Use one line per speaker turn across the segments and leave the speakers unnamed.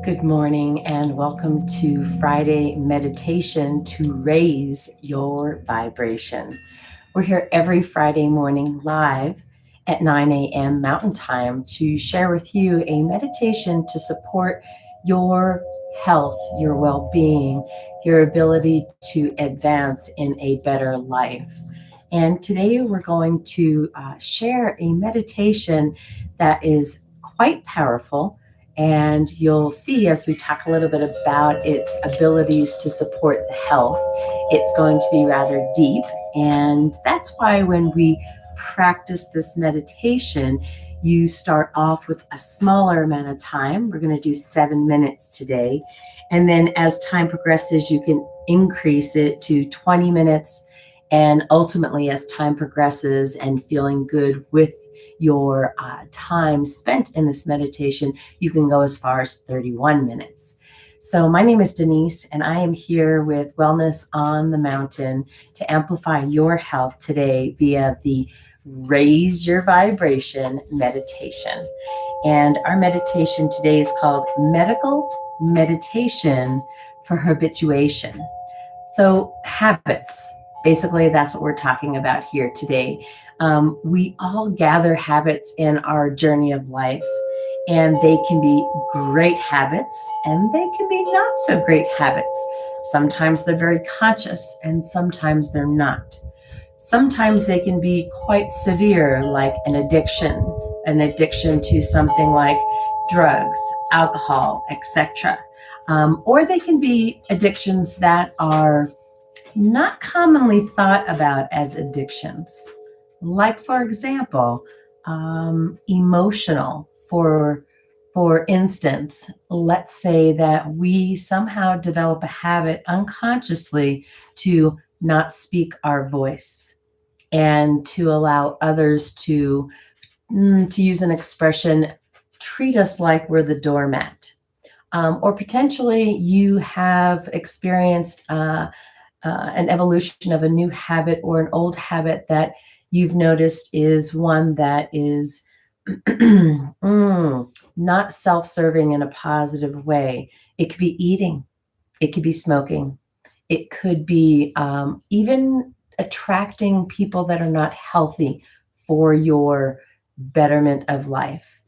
Good morning and welcome to Friday meditation to raise your vibration. We're here every Friday morning live at 9 a.m. Mountain Time to share with you a meditation to support your health, your well-being, your ability to advance in a better life. And today we're going to share a meditation that is quite powerful. And you'll see as we talk a little bit about its abilities to support the health, it's going to be rather deep. And that's why when we practice this meditation, you start off with a smaller amount of time. We're going to do 7 minutes today. And then as time progresses, you can increase it to 20 minutes. And ultimately, as time progresses and feeling good with your time spent in this meditation, you can go as far as 31 minutes. So my name is Denise, and I am here with Wellness on the Mountain to amplify your health today via the Raise Your Vibration meditation. And our meditation today is called Medical Meditation for Habituation. So habits. Basically, that's what we're talking about here today. We all gather habits in our journey of life, and they can be great habits and they can be not so great habits. Sometimes they're very conscious and sometimes they're not. Sometimes they can be quite severe, like an addiction to something like drugs, alcohol, etc. Or they can be addictions that are not commonly thought about as addictions. Like, for example, emotional. For instance, let's say that we somehow develop a habit unconsciously to not speak our voice and to allow others to use an expression, treat us like we're the doormat. Or potentially you have experienced an evolution of a new habit or an old habit that you've noticed is one that is not self-serving in a positive way. It could be eating. It could be smoking. It could be even attracting people that are not healthy for your betterment of life.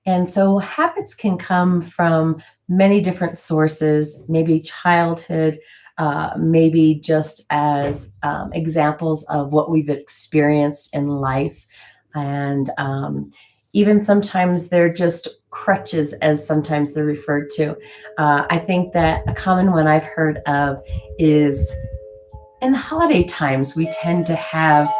And so habits can come from many different sources, maybe childhood, maybe just as examples of what we've experienced in life. And even sometimes they're just crutches, as sometimes they're referred to. I think that a common one I've heard of is in the holiday times, we tend to have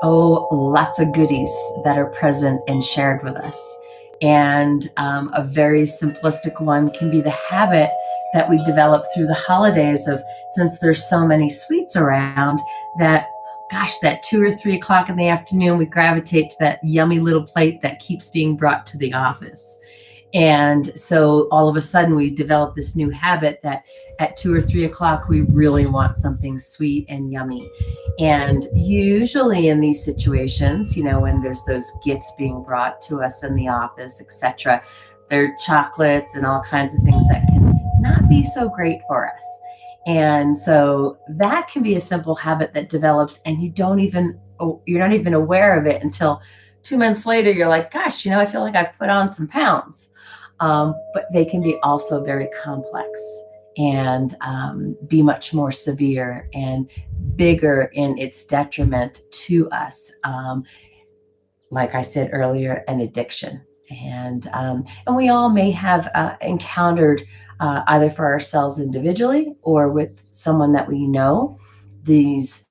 lots of goodies that are present and shared with us. And a very simplistic one can be the habit that we develop through the holidays of, since there's so many sweets around, that 2 or 3 o'clock in the afternoon, we gravitate to that yummy little plate that keeps being brought to the office. And so all of a sudden we develop this new habit that at 2 or 3 o'clock, we really want something sweet and yummy. And usually in these situations, when there's those gifts being brought to us in the office, etc., there are chocolates and all kinds of things that can not be so great for us. And so that can be a simple habit that develops, and you're not even aware of it until 2 months later. You're like, gosh, I feel like I've put on some pounds. But they can be also very complex and be much more severe and bigger in its detriment to us. Like I said earlier, an addiction. And we all may have encountered either for ourselves individually or with someone that we know, these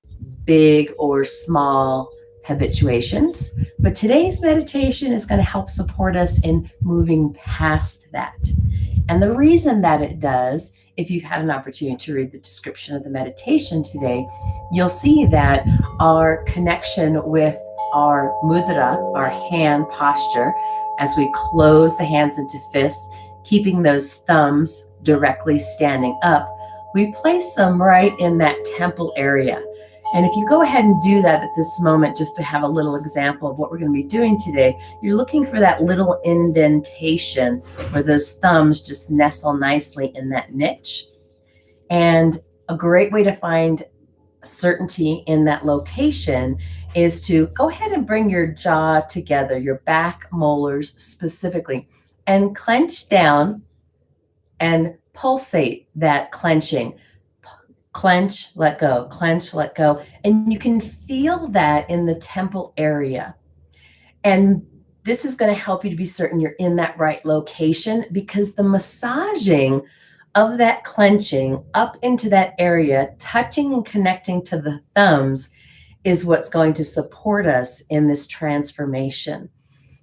big or small habituations. But today's meditation is going to help support us in moving past that. And the reason that it does, if you've had an opportunity to read the description of the meditation today, you'll see that our connection with our mudra, our hand posture, as we close the hands into fists, keeping those thumbs directly standing up, we place them right in that temple area. And if you go ahead and do that at this moment, just to have a little example of what we're going to be doing today, you're looking for that little indentation where those thumbs just nestle nicely in that niche. And a great way to find certainty in that location is to go ahead and bring your jaw together, your back molars specifically, and clench down and pulsate that clenching. Clench, let go, clench, let go. And you can feel that in the temple area. And this is going to help you to be certain you're in that right location, because the massaging of that clenching up into that area, touching and connecting to the thumbs, is what's going to support us in this transformation,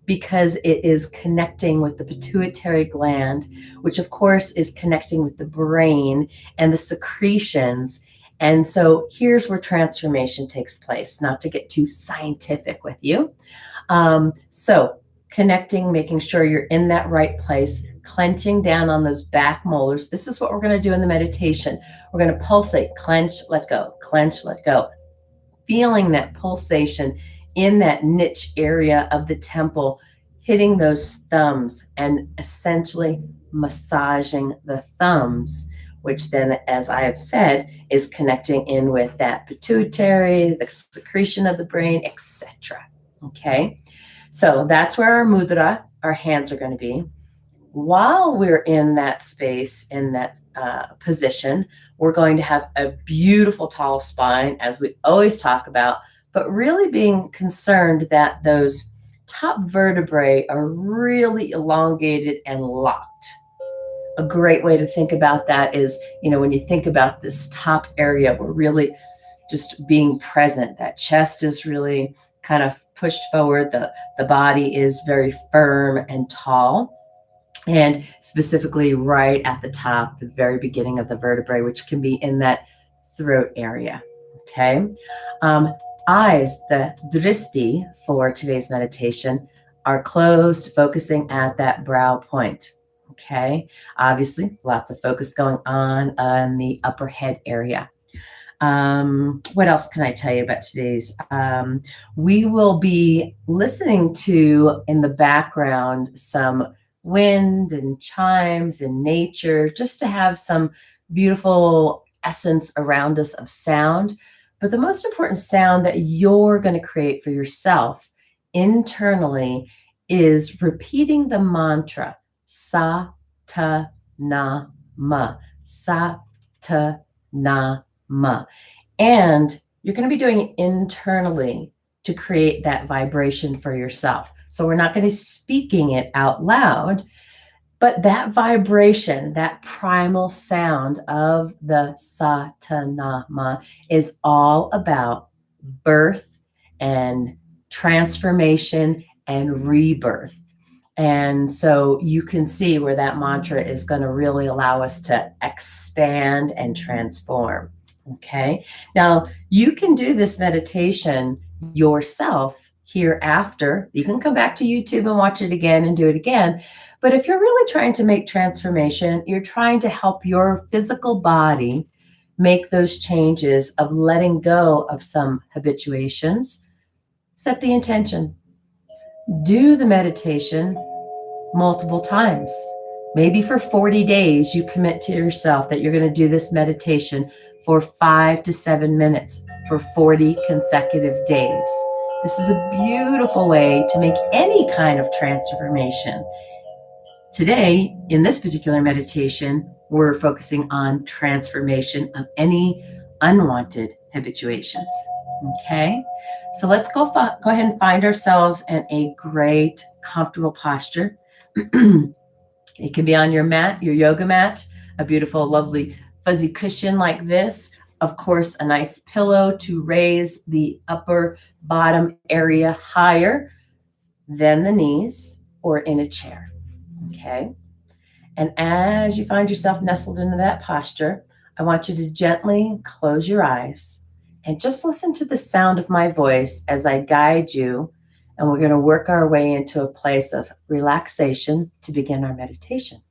because it is connecting with the pituitary gland, which of course is connecting with the brain and the secretions. And so here's where transformation takes place, not to get too scientific with you. So connecting, making sure you're in that right place, clenching down on those back molars. This is what we're going to do in the meditation. We're going to pulsate, clench, let go, clench, let go. Feeling that pulsation in that niche area of the temple, hitting those thumbs and essentially massaging the thumbs, which then, as I have said, is connecting in with that pituitary, the secretion of the brain, etc. Okay, so that's where our mudra, our hands, are going to be. While we're in that space, in that position, we're going to have a beautiful tall spine, as we always talk about, but really being concerned that those top vertebrae are really elongated and locked. A great way to think about that is, when you think about this top area, we're really just being present. That chest is really kind of pushed forward. The body is very firm and tall. And specifically right at the top, the very beginning of the vertebrae, which can be in that throat area. Okay. Eyes, the dristi for today's meditation, are closed, focusing at that brow point. Okay. Obviously, lots of focus going on the upper head area. What else can I tell you about today's? We will be listening to, in the background, some wind and chimes in nature, just to have some beautiful essence around us of sound. But the most important sound that you're going to create for yourself internally is repeating the mantra sa ta na ma, sa ta na ma. And you're going to be doing it internally to create that vibration for yourself. So we're not going to be speaking it out loud, but that vibration, that primal sound of the Satanama, is all about birth and transformation and rebirth. And so you can see where that mantra is going to really allow us to expand and transform. Okay. Now you can do this meditation yourself hereafter. You can come back to YouTube and watch it again and do it again. But if you're really trying to make transformation, you're trying to help your physical body make those changes of letting go of some habituations, set the intention. Do the meditation multiple times. Maybe for 40 days, you commit to yourself that you're going to do this meditation for 5 to 7 minutes for 40 consecutive days. This is a beautiful way to make any kind of transformation. Today, in this particular meditation, we're focusing on transformation of any unwanted habituations. Okay, so let's go ahead and find ourselves in a great, comfortable posture. It can be on your mat, your yoga mat, a beautiful, lovely, fuzzy cushion like this. Of course, a nice pillow to raise the upper bottom area higher than the knees, or in a chair. Okay. And as you find yourself nestled into that posture, I want you to gently close your eyes and just listen to the sound of my voice as I guide you. And we're going to work our way into a place of relaxation to begin our meditation.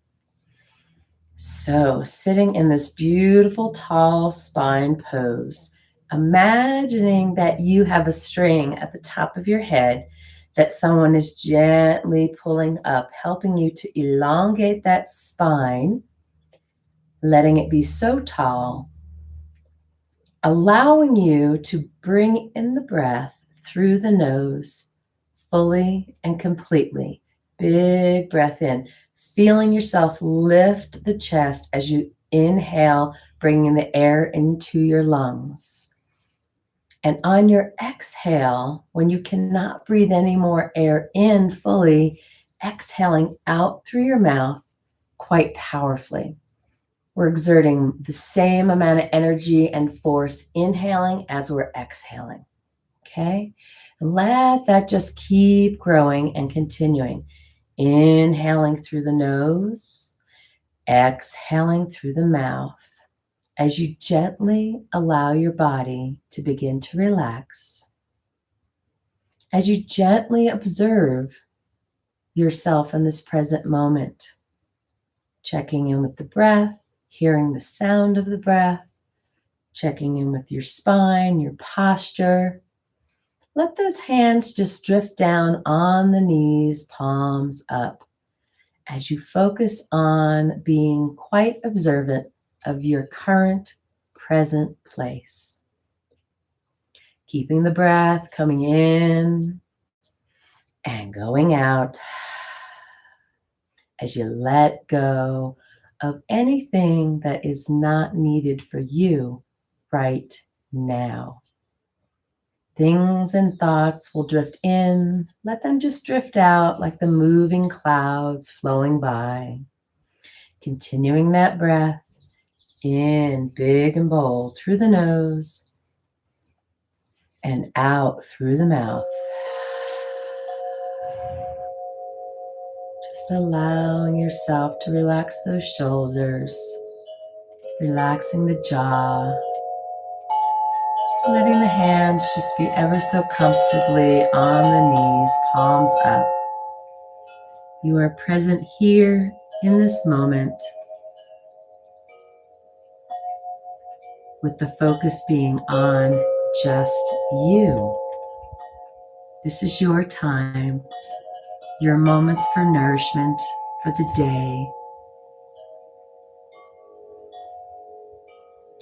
So, sitting in this beautiful tall spine pose, imagining that you have a string at the top of your head that someone is gently pulling up, helping you to elongate that spine, letting it be so tall, allowing you to bring in the breath through the nose fully and completely. Big breath in, feeling yourself lift the chest as you inhale, bringing the air into your lungs. And on your exhale, when you cannot breathe any more air in fully, exhaling out through your mouth quite powerfully. We're exerting the same amount of energy and force inhaling as we're exhaling. Okay? Let that just keep growing and continuing. Inhaling through the nose, exhaling through the mouth, as you gently allow your body to begin to relax, as you gently observe yourself in this present moment, checking in with the breath, hearing the sound of the breath, checking in with your spine, your posture. Let those hands just drift down on the knees, palms up, as you focus on being quite observant of your current present place. Keeping the breath coming in and going out as you let go of anything that is not needed for you right now. Things and thoughts will drift in. Let them just drift out like the moving clouds flowing by. Continuing that breath in big and bold through the nose and out through the mouth. Just allowing yourself to relax those shoulders, relaxing the jaw, letting the hands just be ever so comfortably on the knees, palms up. You are present here in this moment, with the focus being on just you. This is your time, your moments for nourishment for the day.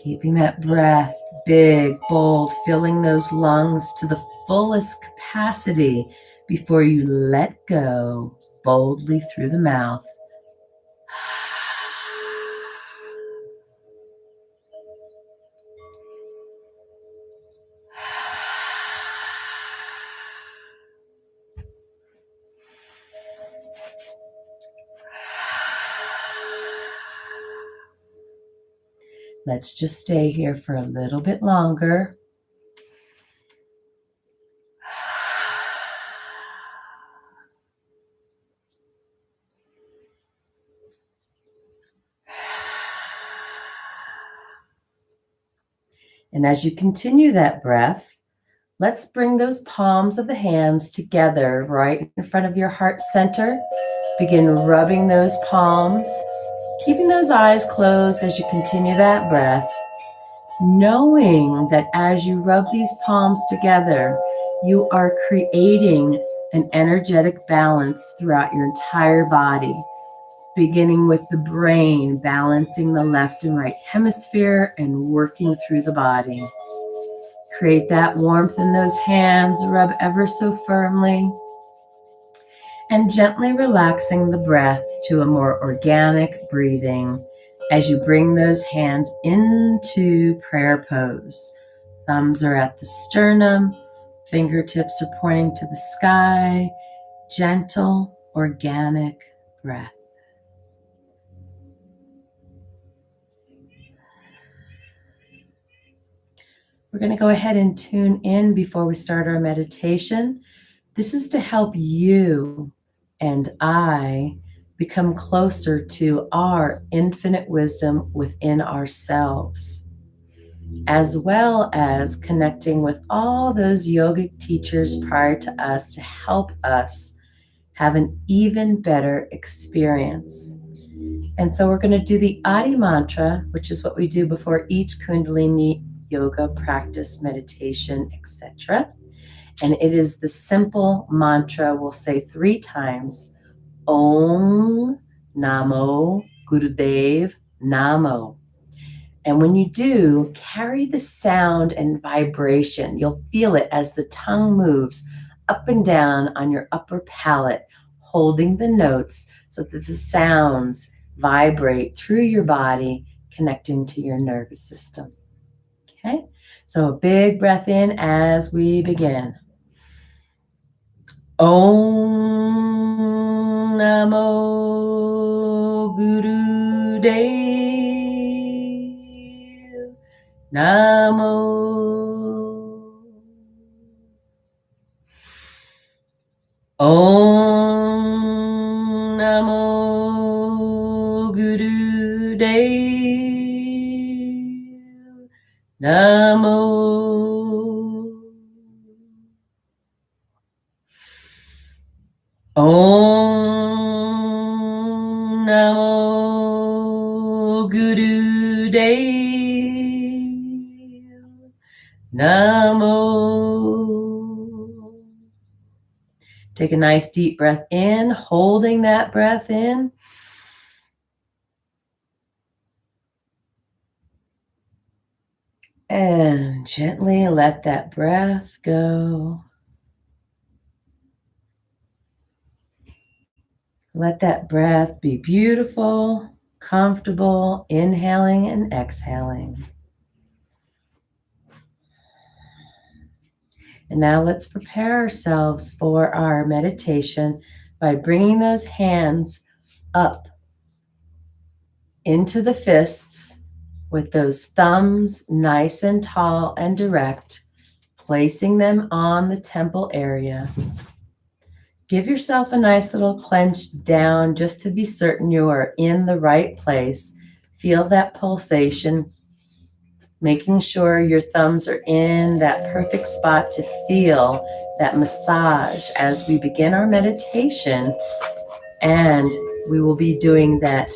Keeping that breath big, bold, filling those lungs to the fullest capacity before you let go boldly through the mouth. Let's just stay here for a little bit longer. And as you continue that breath, let's bring those palms of the hands together right in front of your heart center. Begin rubbing those palms, keeping those eyes closed as you continue that breath, knowing that as you rub these palms together, you are creating an energetic balance throughout your entire body, beginning with the brain, balancing the left and right hemisphere and working through the body. Create that warmth in those hands, rub ever so firmly, and gently relaxing the breath to a more organic breathing as you bring those hands into prayer pose. Thumbs are at the sternum, fingertips are pointing to the sky. Gentle, organic breath. We're going to go ahead and tune in before we start our meditation. This is to help you and I become closer to our infinite wisdom within ourselves, as well as connecting with all those yogic teachers prior to us to help us have an even better experience. And so we're going to do the Adi mantra, which is what we do before each Kundalini yoga practice, meditation, etc. And it is the simple mantra we'll say 3 times. Om Namo Gurudev Namo. And when you do, carry the sound and vibration. You'll feel it as the tongue moves up and down on your upper palate, holding the notes so that the sounds vibrate through your body, connecting to your nervous system. Okay, so a big breath in as we begin. Om Namo Gurudev Namo. Om Namo Gurudev Namo. Om Namo Gurudev Namo. Take a nice deep breath in, holding that breath in. And gently let that breath go. Let that breath be beautiful, comfortable, inhaling and exhaling. And now let's prepare ourselves for our meditation by bringing those hands up into the fists with those thumbs nice and tall and direct, placing them on the temple area. Give yourself a nice little clench down just to be certain you are in the right place. Feel that pulsation, making sure your thumbs are in that perfect spot to feel that massage as we begin our meditation. And we will be doing that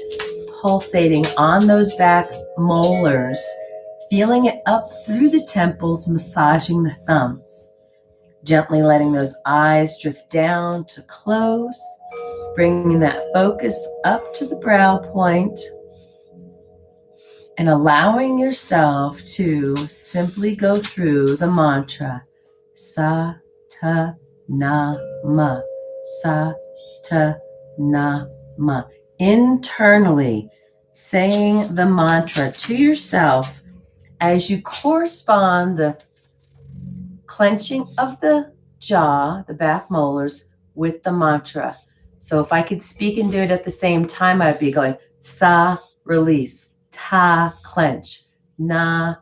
pulsating on those back molars, feeling it up through the temples, massaging the thumbs. Gently letting those eyes drift down to close, bringing that focus up to the brow point, and allowing yourself to simply go through the mantra, Sa Ta Na Ma, Sa Ta Na Ma. Internally saying the mantra to yourself as you correspond the clenching of the jaw, the back molars, with the mantra. So if I could speak and do it at the same time, I'd be going sa, release, ta, clench, na,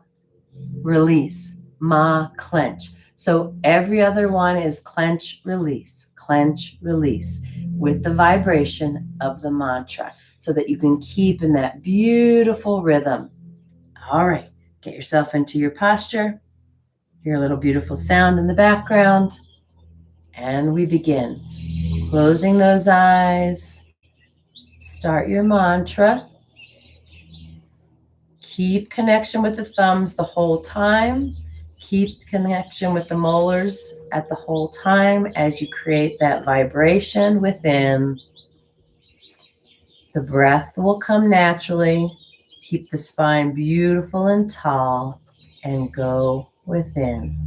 release, ma, clench. So every other one is clench, release, with the vibration of the mantra so that you can keep in that beautiful rhythm. All right, get yourself into your posture. Hear a little beautiful sound in the background. And we begin. Closing those eyes. Start your mantra. Keep connection with the thumbs the whole time. Keep connection with the molars at the whole time as you create that vibration within. The breath will come naturally. Keep the spine beautiful and tall and go within.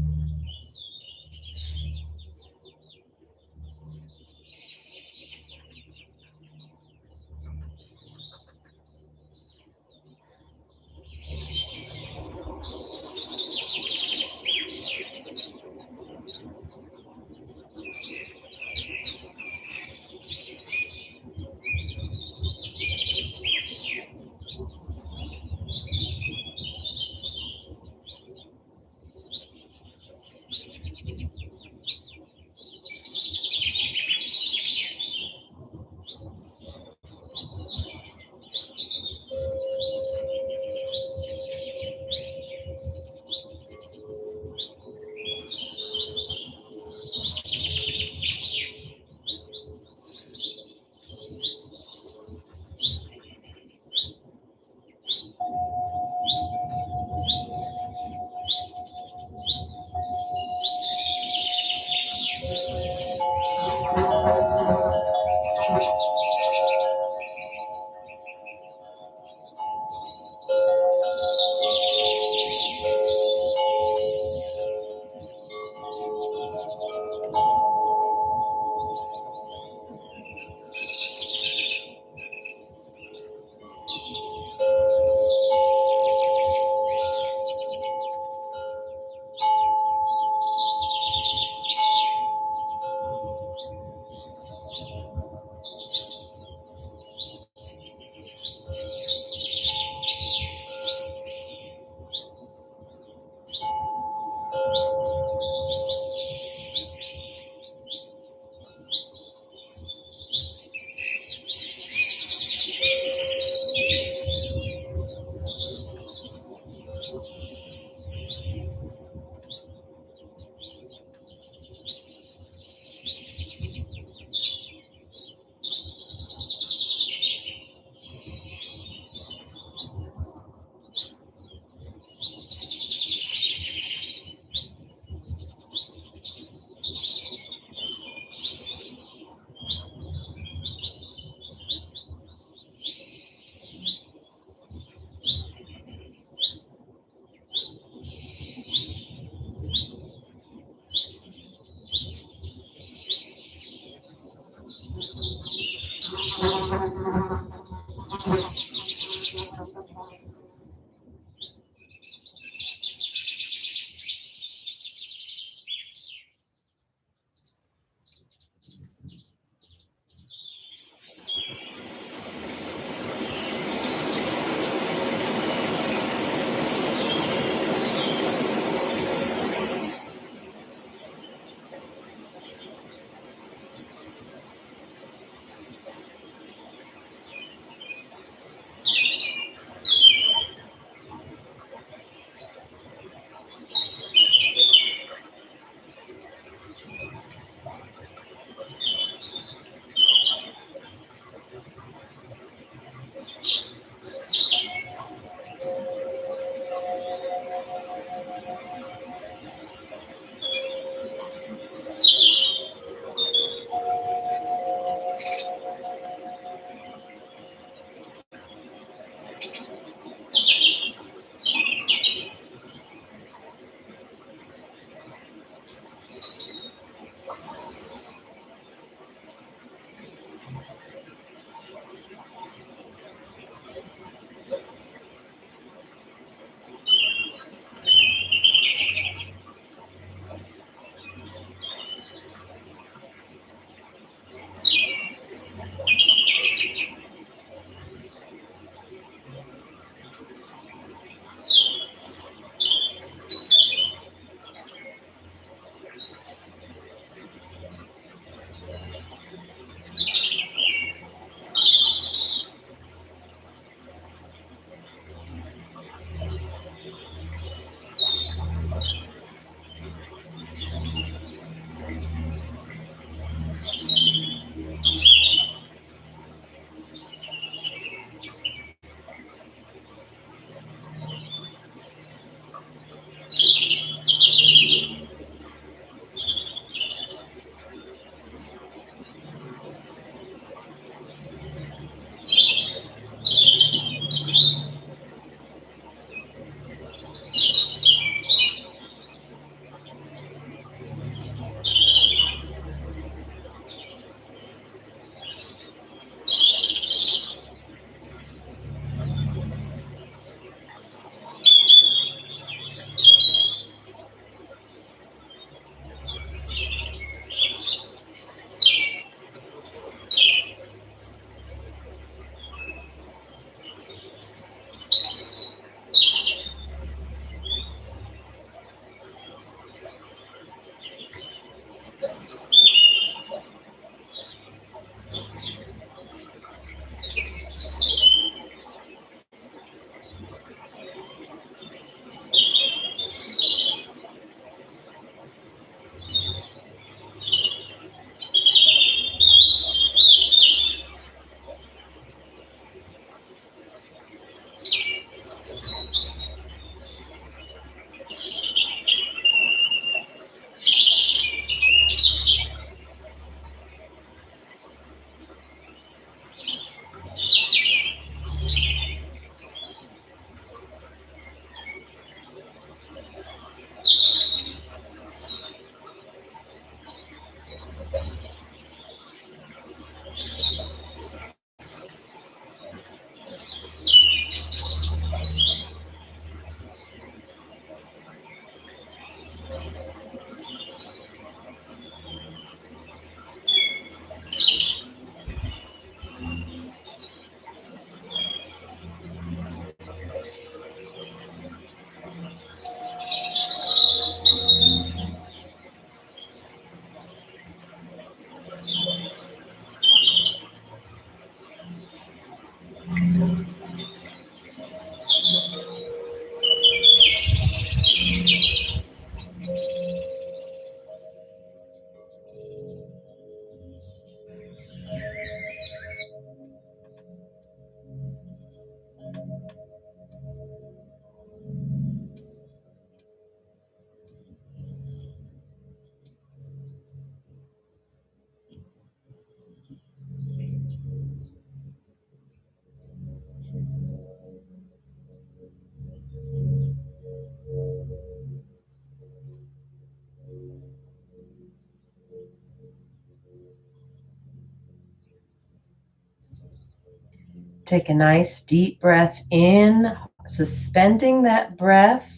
take a nice deep breath in, suspending that breath,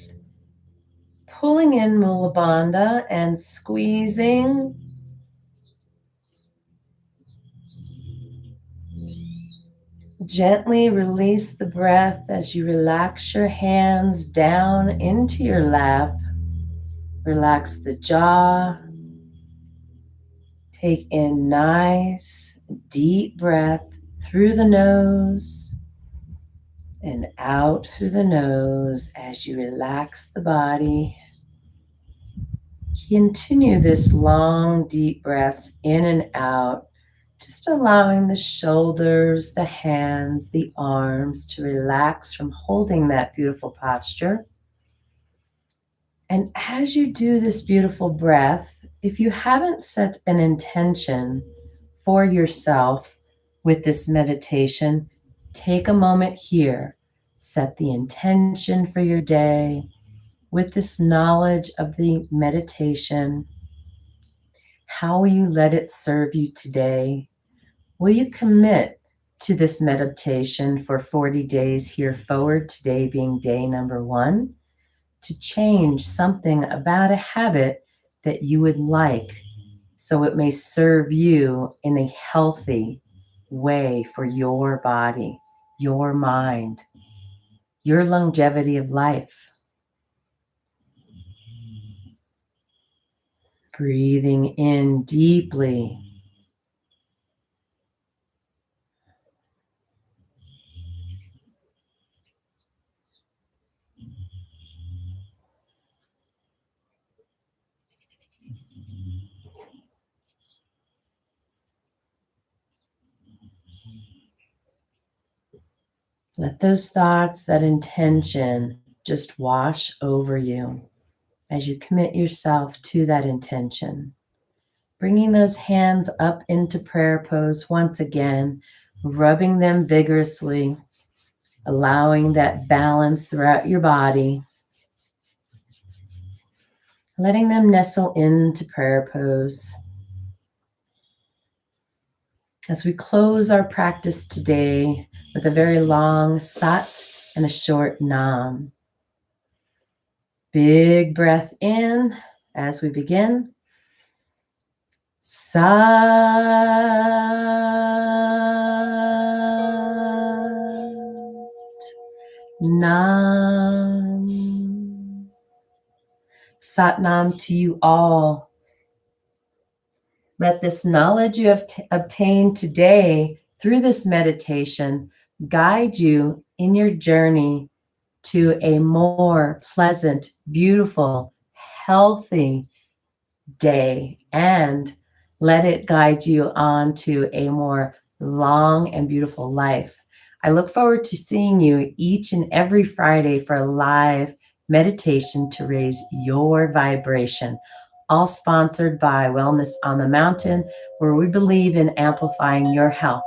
pulling in Mula Bandha and squeezing. Gently release the breath as you relax your hands down into your lap. Relax the jaw. Take in nice, deep breath through the nose and out through the nose as you relax the body. Continue this long, deep breaths in and out, just allowing the shoulders, the hands, the arms to relax from holding that beautiful posture. And as you do this beautiful breath, if you haven't set an intention for yourself with this meditation, take a moment here. Set the intention for your day with this knowledge of the meditation. How will you let it serve you today? Will you commit to this meditation for 40 days here forward, today being day number 1, to change something about a habit that you would like so it may serve you in a healthy way for your body, your mind, your longevity of life? Breathing in deeply. Let those thoughts, that intention, just wash over you as you commit yourself to that intention. Bringing those hands up into prayer pose once again, rubbing them vigorously, allowing that balance throughout your body, letting them nestle into prayer pose. As we close our practice today with a very long sat and a short nam. Big breath in as we begin. Sat Nam. Sat Nam to you all. Let this knowledge you have obtained today through this meditation guide you in your journey to a more pleasant, beautiful, healthy day, and let it guide you on to a more long and beautiful life. I look forward to seeing you each and every Friday for a live meditation to raise your vibration, all sponsored by Wellness on the Mountain, where we believe in amplifying your health.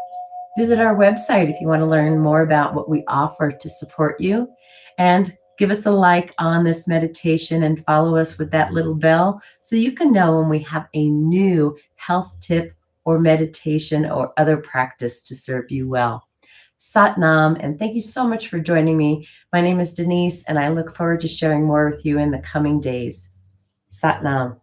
Visit our website if you want to learn more about what we offer to support you, and give us a like on this meditation and follow us with that little bell so you can know when we have a new health tip or meditation or other practice to serve you well. Sat Nam, and thank you so much for joining me. My name is Denise, and I look forward to sharing more with you in the coming days. Sat Nam.